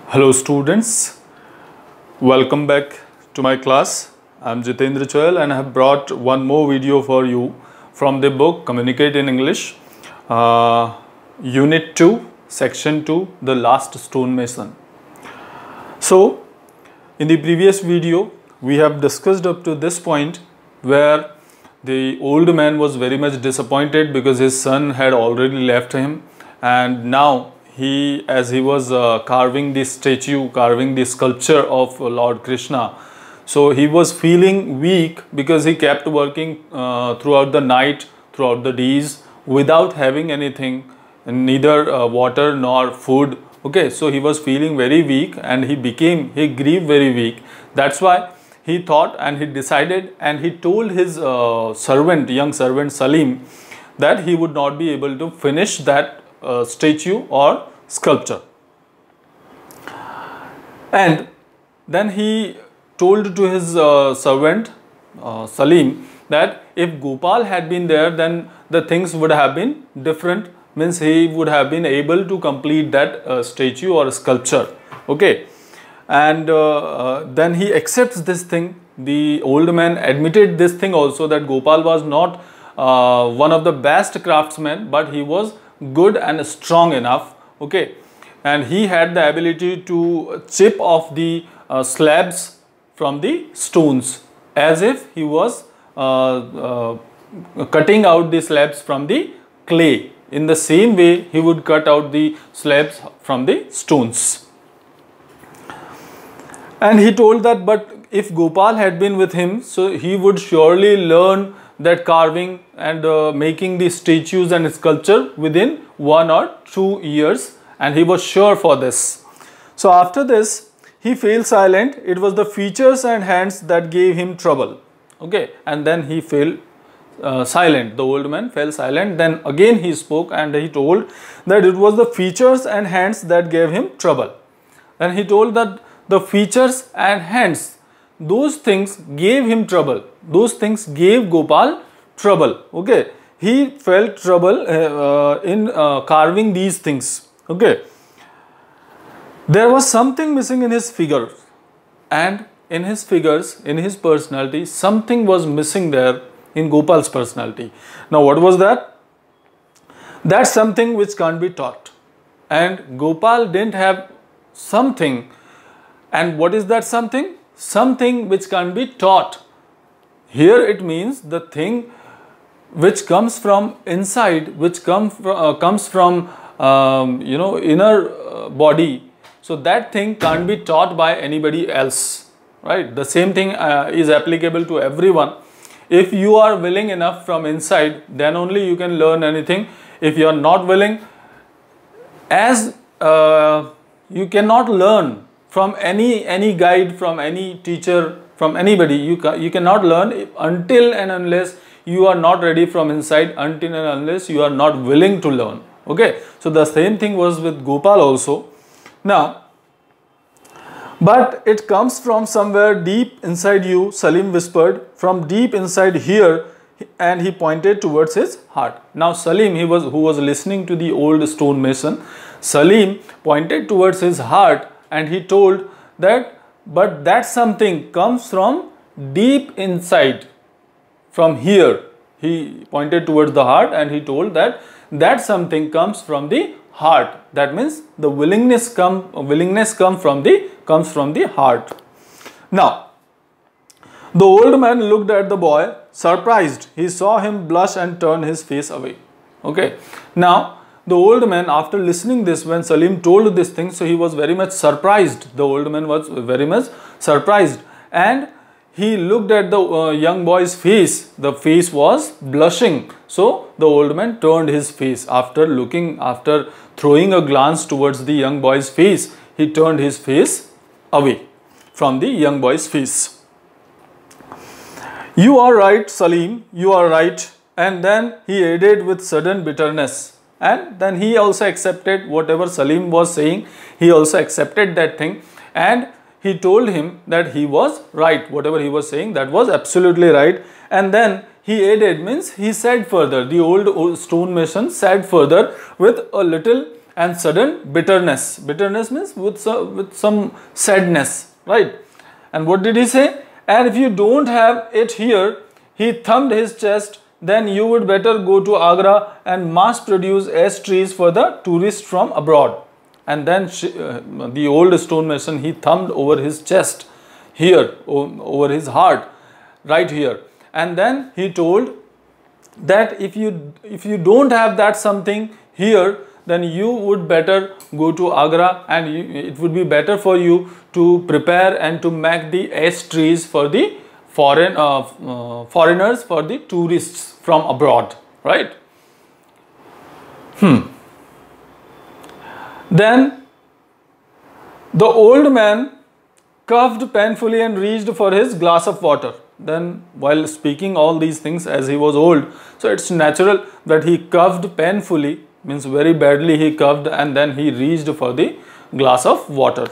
Hello students, welcome back to my class. I am Jitendra Choyal and I have brought one more video for you from the book Communicate in English, Unit 2, Section 2, The Last Stonemason. So, in the previous video, we have discussed up to this point where the old man was very much disappointed because his son had already left him, and now as he was carving the statue, carving the sculpture of Lord Krishna, so he was feeling weak because he kept working throughout the night, throughout the days without having anything, neither water nor food. Okay, so he was feeling very weak and he grieved very weak. That's why he thought and he decided and he told his young servant Salim, that he would not be able to finish that statue or sculpture. And then he told to his servant Salim that if Gopal had been there, then the things would have been different, means he would have been able to complete that statue or sculpture. Okay, and then he accepts this thing. The old man admitted this thing also, that Gopal was not one of the best craftsmen, but he was good and strong enough. Okay, and he had the ability to chip off the slabs from the stones as if he was cutting out the slabs from the clay. In the same way, he would cut out the slabs from the stones. And he told that, but if Gopal had been with him, so he would surely learn that carving and making the statues and sculpture within 1 or 2 years, and he was sure for this. So after this, he fell silent. It was the features and hands that gave him trouble. Okay, and then he fell silent. The old man fell silent. Then again he spoke and he told that it was the features and hands that gave him trouble. And he told that the features and hands, those things gave him trouble. Those things gave Gopal trouble. Okay, he felt trouble in carving these things. Okay, there was something missing in his figure, and in his figures, in his personality, something was missing there in Gopal's personality. Now what was that? That's something which can't be taught, and Gopal didn't have something. And what is that something? Something which can be taught. Here it means the thing which comes from inside, which comes from inner body. So that thing can't be taught by anybody else, right? The same thing is applicable to everyone. If you are willing enough from inside, then only you can learn anything. If you are not willing, as you cannot learn from any guide, from any teacher, from anybody, you cannot learn until and unless you are not ready from inside, until and unless you are not willing to learn. Okay, so the same thing was with Gopal also. Now, but it comes from somewhere deep inside you, Salim whispered, from deep inside here, and he pointed towards his heart. Now Salim, who was listening to the old stonemason, Salim pointed towards his heart and he told that, but that something comes from deep inside, from here. He pointed towards the heart and he told that something comes from the heart. That means the willingness comes from the heart. Now, the old man looked at the boy, surprised. He saw him blush and turn his face away. Okay. Now, the old man, after listening this, when Salim told this thing, so he was very much surprised. The old man was very much surprised, and he looked at the young boy's face. The face was blushing. So the old man turned his face. After throwing a glance towards the young boy's face, he turned his face away from the young boy's face. You are right, Salim, you are right. And then he added with sudden bitterness. And then he also accepted whatever Salim was saying. He also accepted that thing. And he told him that he was right. Whatever he was saying, that was absolutely right. And then he added, means he said further, the old stonemason said further with a little and sudden bitterness. Bitterness means with some sadness, right? And what did he say? And if you don't have it here, he thumped his chest, then you would better go to Agra and mass produce ash trees for the tourists from abroad. And then the old stonemason, he thumped over his chest here, over his heart, right here. And then he told that if you don't have that something here, then you would better go to Agra, and it would be better for you to prepare and to make the ash trees for the foreigners, for the tourists from abroad, right? Then the old man coughed painfully and reached for his glass of water. Then while speaking all these things, as he was old, so it's natural that he coughed painfully, means very badly he coughed, and then he reached for the glass of water.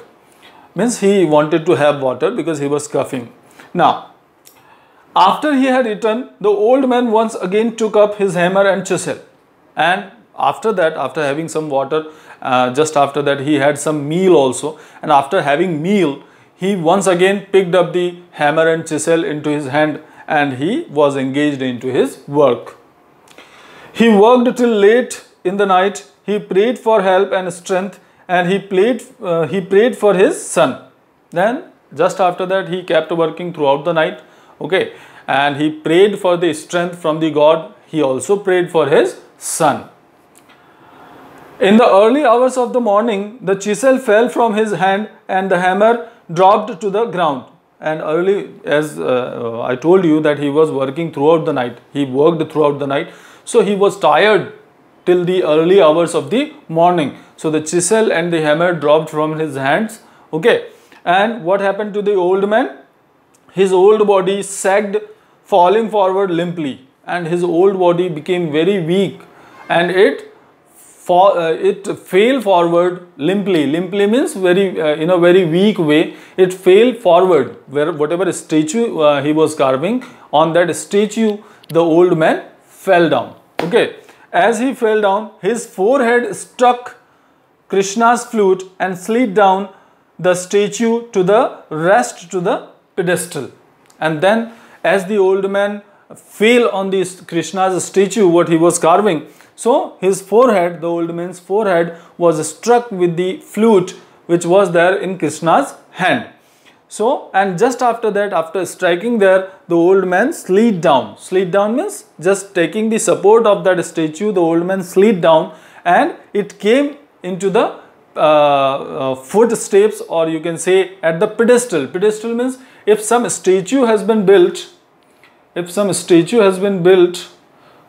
Means he wanted to have water because he was coughing. Now, after he had eaten, the old man once again took up his hammer and chisel. And after that, after having some water, just after that he had some meal also. And after having meal, he once again picked up the hammer and chisel into his hand, and he was engaged into his work. He worked till late in the night. He prayed for help and strength, and he prayed for his son. Then just after that he kept working throughout the night, okay, and he prayed for the strength from the God. He also prayed for his son. In the early hours of the morning, the chisel fell from his hand and the hammer dropped to the ground. And early, as I told you, that he was working throughout the night. He worked throughout the night. So he was tired till the early hours of the morning. So the chisel and the hammer dropped from his hands. Okay. And what happened to the old man? His old body sagged, falling forward limply. And his old body became very weak. And it fell forward limply. Limply means very in a very weak way. It fell forward, where whatever statue he was carving, on that statue the old man fell down. Okay, as he fell down, his forehead struck Krishna's flute and slid down the statue to the rest to the pedestal. And then as the old man fell on this Krishna's statue, what he was carving, so his forehead, the old man's forehead, was struck with the flute which was there in Krishna's hand. So, and just after that, after striking there, the old man slid down. Slid down means just taking the support of that statue, the old man slid down, and it came into the footsteps, or you can say at the pedestal. Pedestal means if some statue has been built,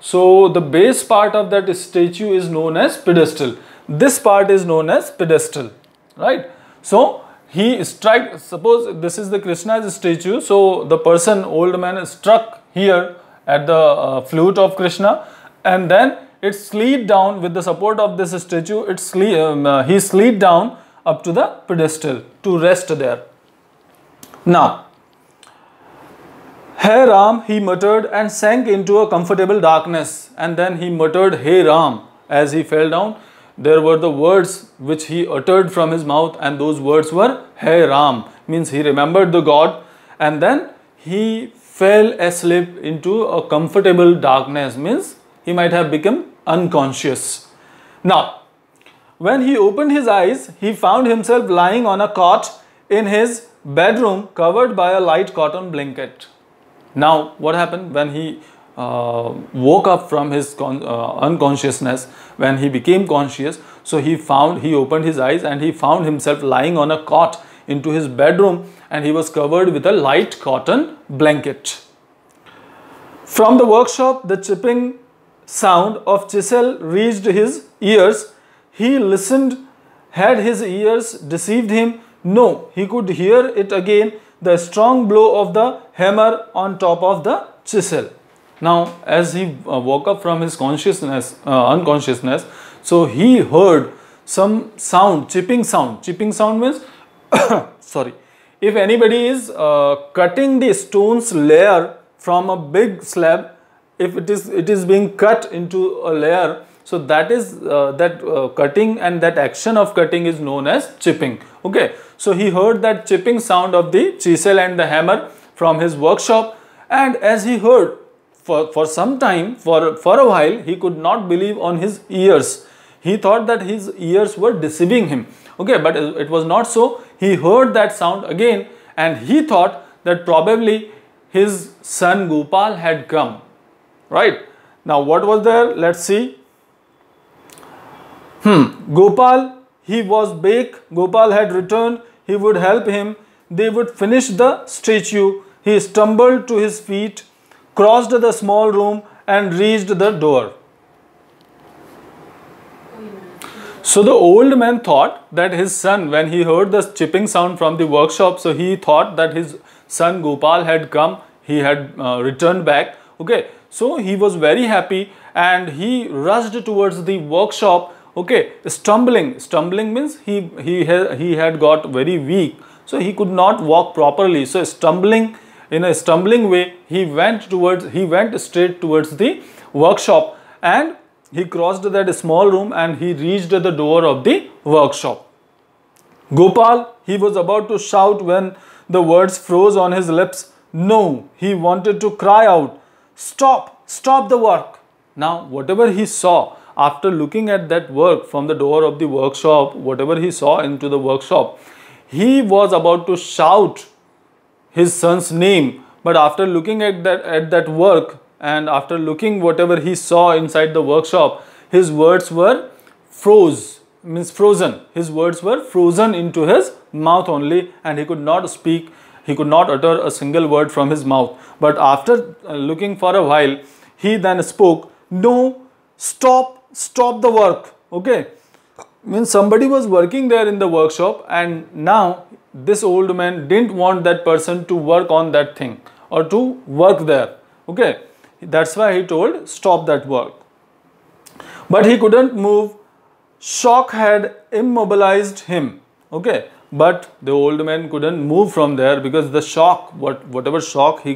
so the base part of that statue is known as pedestal. This part is known as pedestal, right? So he struck, suppose this is the Krishna's statue, so the person, old man, struck here at the flute of Krishna, and then it slid down with the support of this statue. He slid down up to the pedestal to rest there. Now, "Hey Ram," he muttered, and sank into a comfortable darkness. And then he muttered, "Hey Ram," as he fell down. There were the words which he uttered from his mouth, and those words were "Hey Ram," means he remembered the God, and then he fell asleep into a comfortable darkness, means he might have become unconscious. Now, when he opened his eyes, he found himself lying on a cot in his bedroom covered by a light cotton blanket. Now, what happened when he woke up from his unconsciousness, when he became conscious? So he opened his eyes and he found himself lying on a cot into his bedroom, and he was covered with a light cotton blanket. From the workshop, the chipping sound of chisel reached his ears. He listened. Had his ears deceived him? No, he could hear it again, the strong blow of the hammer on top of the chisel. Now, as he woke up from his unconsciousness, so he heard some sound, chipping sound. Chipping sound means, sorry, if anybody is cutting the stone's layer from a big slab, if it is being cut into a layer, So that is cutting, and that action of cutting is known as chipping. Okay, so he heard that chipping sound of the chisel and the hammer from his workshop, and as he heard for some time, for a while, he could not believe on his ears. He thought that his ears were deceiving him. Okay, but it was not so. He heard that sound again, and he thought that probably his son Gopal had come. Right, now what was there? Let's see. Gopal, he was back. Gopal had returned. He would help him. They would finish the statue. He stumbled to his feet, crossed the small room, and reached the door. So the old man thought that his son, when he heard the chipping sound from the workshop, so he thought that his son Gopal had come. He had returned back. Okay, so he was very happy, and he rushed towards the workshop. Okay, stumbling means he had got very weak, so he could not walk properly. So stumbling, in a stumbling way, he went straight towards the workshop, and he crossed that small room, and he reached the door of the workshop. Gopal, he was about to shout when the words froze on his lips. No, he wanted to cry out, stop the work. Now, whatever he saw after looking at that work from the door of the workshop, whatever he saw into the workshop, he was about to shout his son's name. But after looking at that work, and after looking whatever he saw inside the workshop, his words were frozen. His words were frozen into his mouth only, and he could not speak. He could not utter a single word from his mouth. But after looking for a while, he then spoke, no, stop the work. Okay, means somebody was working there in the workshop, and now this old man didn't want that person to work on that thing or to work there. Okay, that's why he told, stop that work. But he couldn't move. Shock had immobilized him. Okay, but the old man couldn't move from there, because the shock, whatever shock he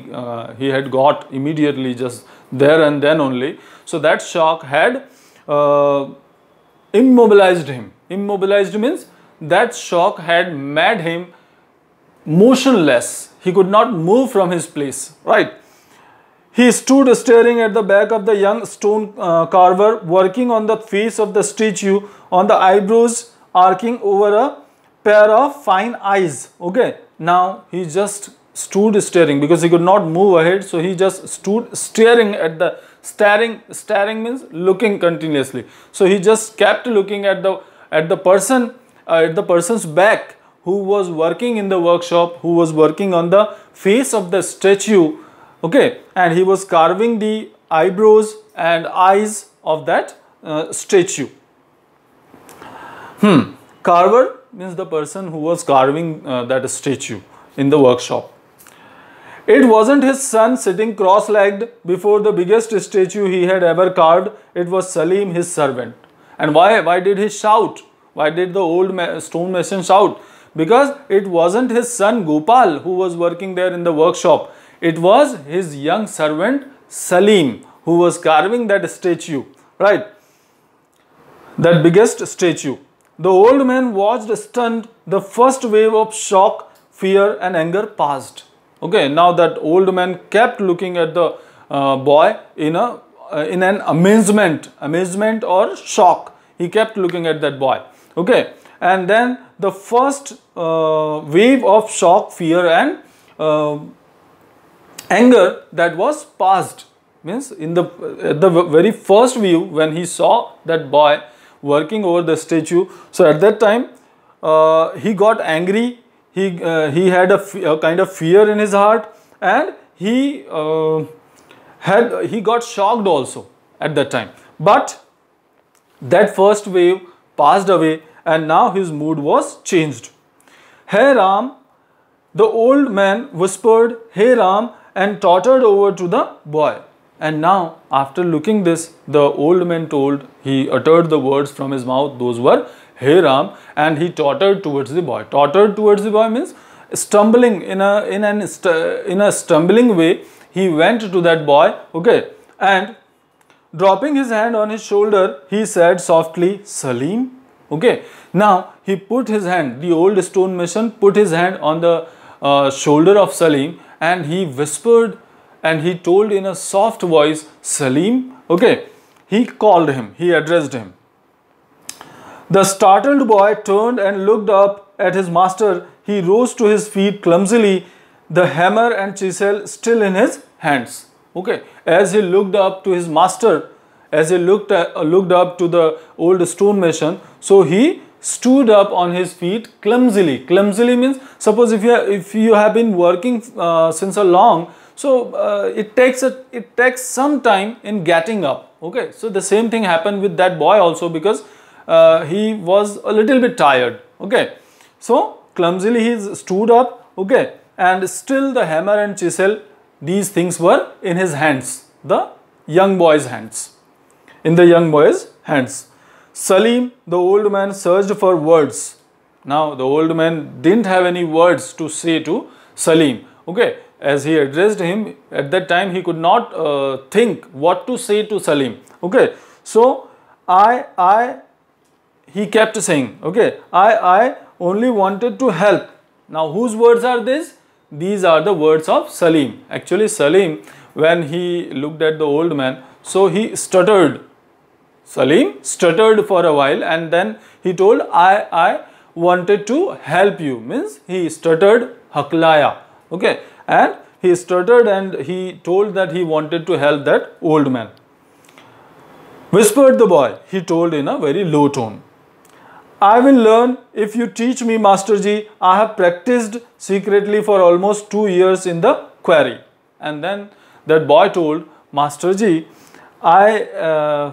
had got immediately, just there and then only. So that shock had immobilized him. Immobilized means that shock had made him motionless. He could not move from his place. Right. He stood staring at the back of the young stone carver, working on the face of the statue, on the eyebrows arcing over a pair of fine eyes. Okay, now he just stood staring, because he could not move ahead, so he just stood staring at the staring means looking continuously. So he just kept looking at the person's back, who was working in the workshop, who was working on the face of the statue. Okay, and he was carving the eyebrows and eyes of that statue. Carver means the person who was carving that statue in the workshop. It wasn't his son sitting cross-legged before the biggest statue he had ever carved. It was Salim, his servant. And why did he shout? Why did the old stone mason shout? Because it wasn't his son Gopal who was working there in the workshop. It was his young servant Salim who was carving that statue, right? That biggest statue. The old man watched stunned. The first wave of shock, fear and anger passed. Okay, now that old man kept looking at the boy in an amazement or shock. He kept looking at that boy. Okay, and then the first wave of shock, fear and anger that was passed. Means at the very first view, when he saw that boy working over the statue, so at that time he got angry. He had a kind of fear in his heart, and he got shocked also at that time. But that first wave passed away, and now his mood was changed. Hey Ram, the old man whispered, Hey Ram, and tottered over to the boy. And now, after looking this, the old man he uttered the words from his mouth. Those were, Hey Ram, and he tottered towards the boy. Tottered towards the boy means stumbling in a stumbling way. He went to that boy. Okay, and dropping his hand on his shoulder, he said softly, Salim. Okay, now he put his hand, the old stone mason put his hand on the shoulder of Salim, and he whispered and he told in a soft voice, Salim. Okay, he called him, he addressed him. The startled boy turned and looked up at his master. He rose to his feet clumsily, the hammer and chisel still in his hands. Okay, as he looked up to his master, as he looked up to the old stone mason, so he stood up on his feet clumsily. Clumsily means, suppose if you have been working since a long, so it takes some time in getting up. Okay, so the same thing happened with that boy also, because he was a little bit tired. Okay, so clumsily he stood up. Okay, and still the hammer and chisel, these things were in his hands, the young boy's hands, in the young boy's hands. Salim, the old man, searched for words. Now the old man didn't have any words to say to Salim. Okay, as he addressed him at that time, he could not think what to say to Salim. Okay, so he kept saying, okay, I only wanted to help. Now whose words are these? These are the words of Salim. Actually Salim, when he looked at the old man, so he stuttered. Salim stuttered for a while, and then he told, I wanted to help you. Means he stuttered haklaya. Okay, and he stuttered and he told that he wanted to help that old man. Whispered the boy, he told in a very low tone. I will learn if you teach me, Master Ji. I have practiced secretly for almost 2 years in the quarry. And then that boy told, Master Ji, I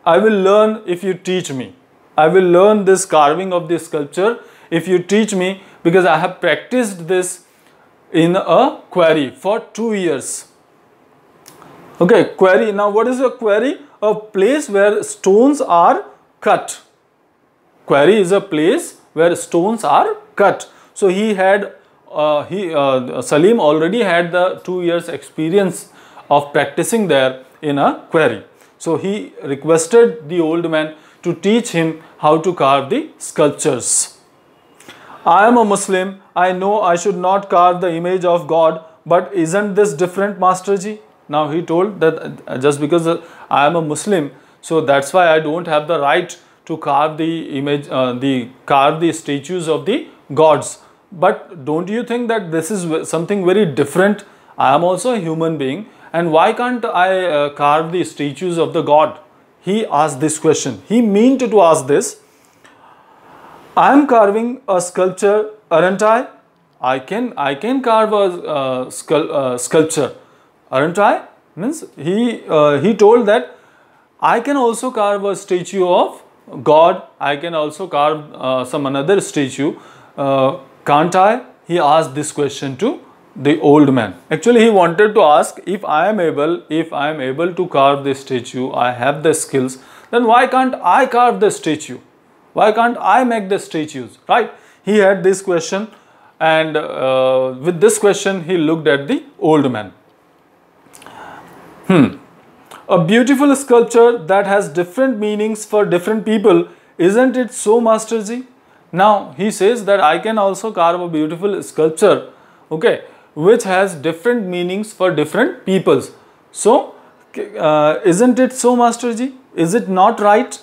will learn if you teach me. I will learn this carving of this sculpture if you teach me, because I have practiced this in a quarry for 2 years. Okay, quarry. Now what is a quarry? A place where stones are cut. Quarry is a place where stones are cut. So he had, Salim already had the 2 years experience of practicing there in a quarry. So he requested the old man to teach him how to carve the sculptures. I am a Muslim. I know I should not carve the image of God, but isn't this different, Master Ji? Now he told that just because I am a Muslim, so that's why I don't have the right to carve the image, carve the statues of the gods. But don't you think that this is something very different? I am also a human being, and why can't I carve the statues of the god? He asked this question. He meant to ask this. I am carving a sculpture, aren't I? I can carve a sculpture, aren't I? Means he told that I can also carve a statue of God. I can also carve some another statue. Can't I? He asked this question to the old man. Actually, he wanted to ask, if I am able to carve this statue, I have the skills, then why can't I carve the statue? Why can't I make the statues? Right? He had this question, and with this question, he looked at the old man. A beautiful sculpture that has different meanings for different people, isn't it so, Master Ji? Now he says that I can also carve a beautiful sculpture, okay, which has different meanings for different peoples. So isn't it so, Master Ji? Is it not right?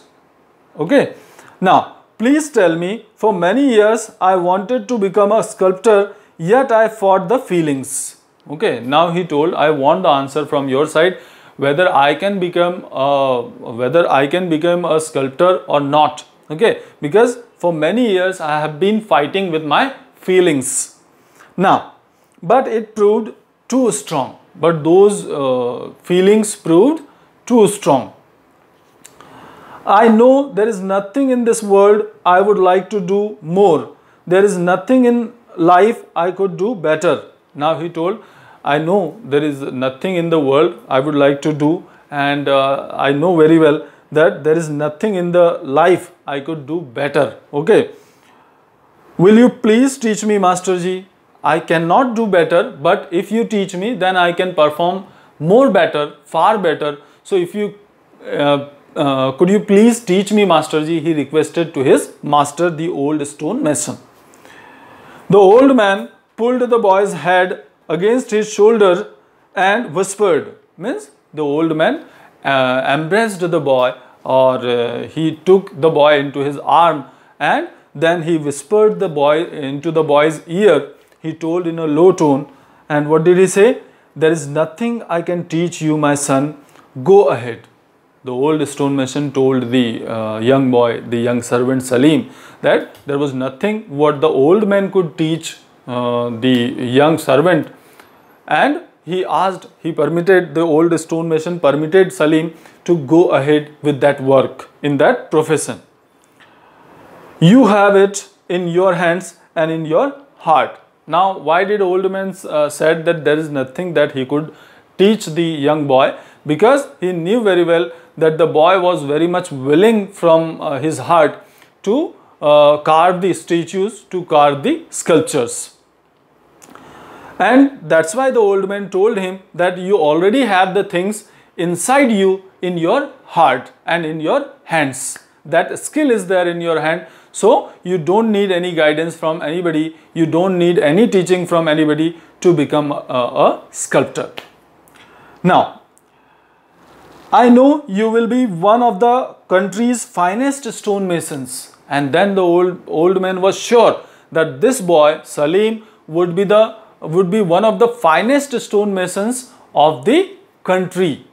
Okay. Now please tell me, for many years I wanted to become a sculptor, yet I fought the feelings. Okay. Now he told, I want the answer from your side, whether I can become a sculptor or not. Okay, because for many years I have been fighting with my feelings. Now, but it proved too strong. But those feelings proved too strong. I know there is nothing in this world I would like to do more. There is nothing in life I could do better. Now he told, I know there is nothing in the world I would like to do, and I know very well that there is nothing in the life I could do better. Okay. Will you please teach me, Master Ji? I cannot do better, but if you teach me, then I can perform more better, far better. So if you could you please teach me, Master Ji? He requested to his master, the old stone mason. The old man pulled the boy's head against his shoulder and whispered. Means the old man embraced the boy, or he took the boy into his arm, and then he whispered the boy into the boy's ear. He told in a low tone, and what did he say? There is nothing I can teach you, my son. Go ahead. The old stone mason told the young boy, the young servant Salim, that there was nothing what the old man could teach the young servant, and he permitted, the old stone mason permitted Salim to go ahead with that work in that profession. You have it in your hands and in your heart. Now, why did old man said that there is nothing that he could teach the young boy? Because he knew very well that the boy was very much willing from his heart to carve the statues, to carve the sculptures. And that's why the old man told him that you already have the things inside you, in your heart and in your hands. That skill is there in your hand. So you don't need any guidance from anybody. You don't need any teaching from anybody to become a sculptor. Now, I know you will be one of the country's finest stonemasons. And then the old man was sure that this boy Salim would be one of the finest stonemasons of the country.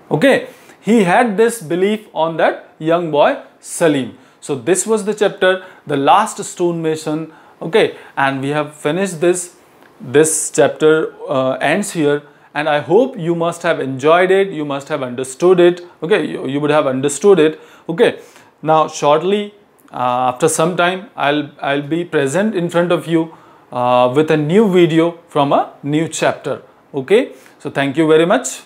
Okay, he had this belief on that young boy Salim. So this was the chapter, the last stonemason. Okay, and we have finished this. This chapter ends here, and I hope you must have enjoyed it. You must have understood it. Okay, you would have understood it. Okay, now shortly after some time, I'll be present in front of you with a new video from a new chapter. Okay, so thank you very much.